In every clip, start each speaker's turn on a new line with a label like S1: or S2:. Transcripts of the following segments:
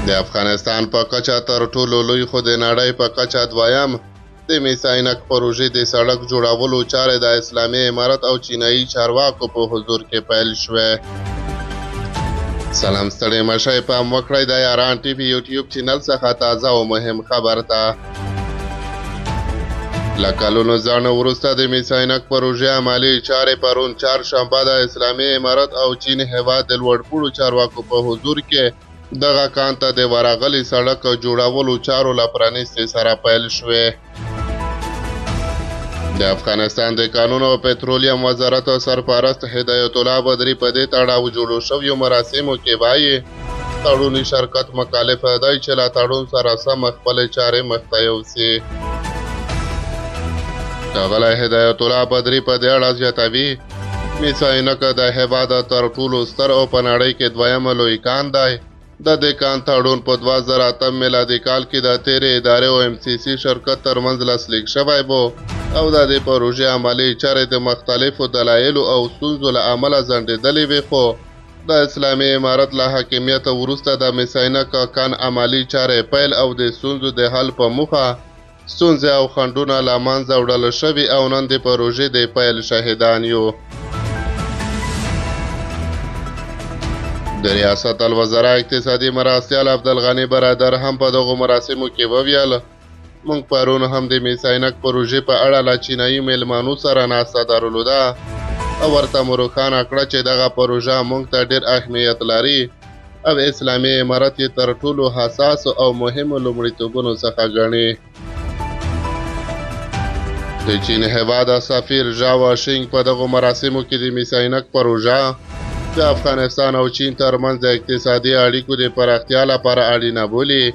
S1: د افغانستان په کچه تر ټولو لوی خو د نړۍ په کچه دویم د میساینک پروژې د سړک جوړولو چارې د اسلامي امارت او چینایي چارواکو په حضور کې پیل شوې. سلام ستړي مشئ پام وکړئ د یاران ټي وي یوټیوب چینل څخه تازه او مهم خبر ته. له کلونو ځنډ وروسته د میساینک پروژې عملي چارې پرون چهارشنبه د اسلامي امارت او چین هیواد د لوړپوړو چارواکو په حضور کې دغه کان ته د ورغلي سړک جوړولو چارو له پرانیستۍ سره پیل شوې. د افغانستان د قانون او پترولیم وزارت سرپرست هدایت الله بدري په دې تړاو جوړو شویو مراسمو کې وایي تړوني شرکت مکلف دی چې له تړون سره سم خپلې چارې مخته یوسي. ښاغلی هدایت الله بدري په دې اړه زیاتوي میساینک د هیواد تر ټولو ستر او په نړۍ کې دویم لوی کان دی. د دې کان تړون په 2008 میلادي کال کې د تیرې ادارې او MCC شرکت ترمنځ لاسلیک شوی و او د دې پروژې عملي چارې د مختلفو دلایلو او ستونزو له امله ځنډېدلې وې، خو د اسلامي امارت له حاکمیت وروسته د میساینک کان عملي چارې پیل او د ستونزو د حل په موخه ستونزې او خنډونه له منځه وړل شوي او نن د پروژې د پیل شاهدان یو. د ریاست الوزرا اقتصادي مرستیال عبدالغني برادر هم په دغو مراسمو کې وویل موږ پرون هم د میساینک پروژې په اړه له چینایي میلمانو سره ناسته درلوده او ورته مو روښانه کړه چې دغه پروژه موږ ته ډېر اهمیت لري او اسلامي امارت یې تر ټولو حساسو او مهمو لومړیتوبونو څخه ګڼي. د چین هیواد سفیر ژاو شینګ په دغو مراسمو کې د میساینک پروژه د افغانستان او چین ترمنځ د اقتصادي اړیکو د پراختیا لپاره اړینه بولي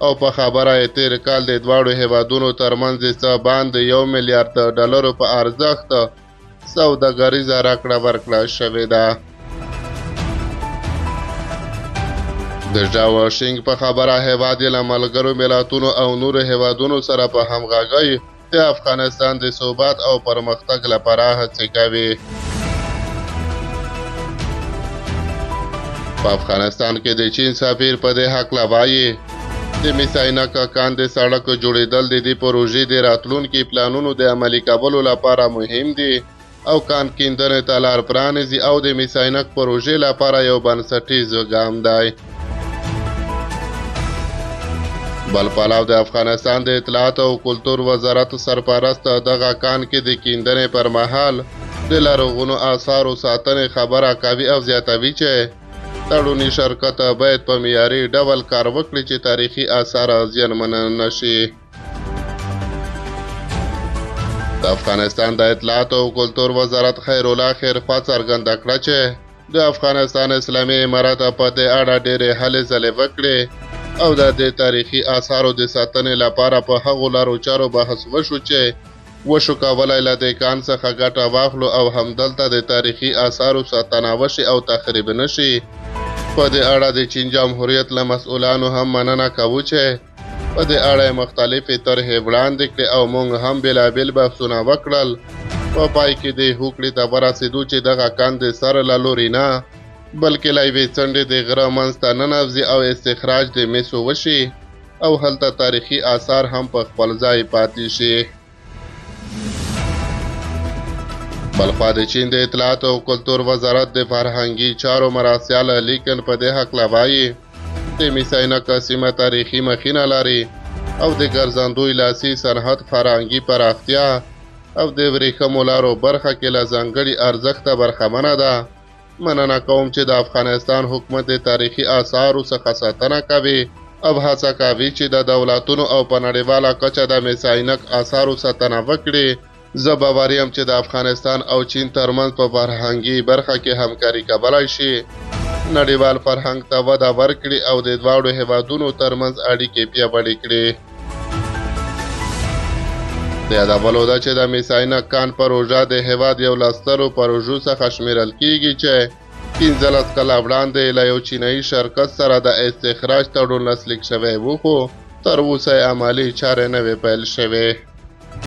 S1: او په خبره یې تیر کال د دواړو هیوادونو ترمنځ د څه باندې $1 میلیارد په ارزښت سوداګریزه راکړه ورکړه شوې ده. د ژاو شینګ په خبره هیواد یې له ملګرو ملتونو او نورو هیوادونو سره په همغږۍ د افغانستان د ثبات او پرمختګ لپاره هڅې کوي. په افغانستان کې د چین سفیر په دې هکله وایي د میساینک کان د سړک جوړېدل د دې پروژې د راتلونکي پلانونو د عملي کولو لپاره مهم دي او کان کیندنې ته لار پرانیزي او د میساینک پروژې لپاره یو بنسټیز ګام دی. بل پلو د افغانستان د اطلاعات او کلتور وزارت سرپرست دغه کان کې د کیندنې پر مهال د لرغونو آثارو ساتنې خبره کوي او زیاتوي چې تړوني شرکت باید په معیاري ډول کار وکړي چې تاریخي آثار زیانمن نشي. د افغانستان د اطلاعات او کلتور وزارت خیرالله خیرخوا څرګنده کړه چې د افغانستان اسلامي امارت په دې اړه ډېرې هلې ځلې وکړې او د دې تاریخي آثارو د ساتنې لپاره په هغو لارو چارو بحث وشو چې وشو کولای له دې کان څخه ګټه واخلو او همدلته د تاریخي آثارو ساتنه وشي او تخریب نشي. په دې اړه د چین جمهوریت له مسؤلانو هم مننه کوو چې په دې اړه مختلفې طرحې وړاندې کړې او موږ هم بېلابېل بحثونه وکړل. په پای کې دې هوکړې ته ورسېدو چې دغه کان د سر له لوري نه بلکې له یوې څنډې د غره منځ ته ننوځي او استخراج د مسو وشي او هلته تاریخي آثار هم په خپل ځای پاتې شي. بلخوا د چین د اطلاعات او کلتور وزارت د فرهنګي چارو مرستیال لیکن په دې هکله وایي د میساینک سیمه تاریخي مخینه لري او د ګرځندوی لاسي صنعت فرهنګي پراختیا او د ورېښمو لارو برخه کې له ځانګړي ارزښته برخمنه ده. مننه کوم چې د افغانستان حکومت د تاریخي آثارو څخه ساتنه کوي او هڅه کوي چې د دولتونو او په نړیواله کچه د میساینک آثارو ساتنه وکړي. زه باور یم چې د افغانستان او چین ترمنځ په فرهنګي برخه کې همکاري کولی شي نړیوال فرهنګ ته وده ورکړي او د دواړو هیوادونو ترمنځ اړیکې پیاوړې کړي. د یادولو ده چې د میساینک کان پروژه د هیواد یو له سترو پروژو څخه شمیرل کیږي چې 15 کاله وړاندې له یو چینایي شرکت سره د استخراج تړون لاسلیک شوی و، خو تر اوسه عملي چارې نه وې پیل شوې.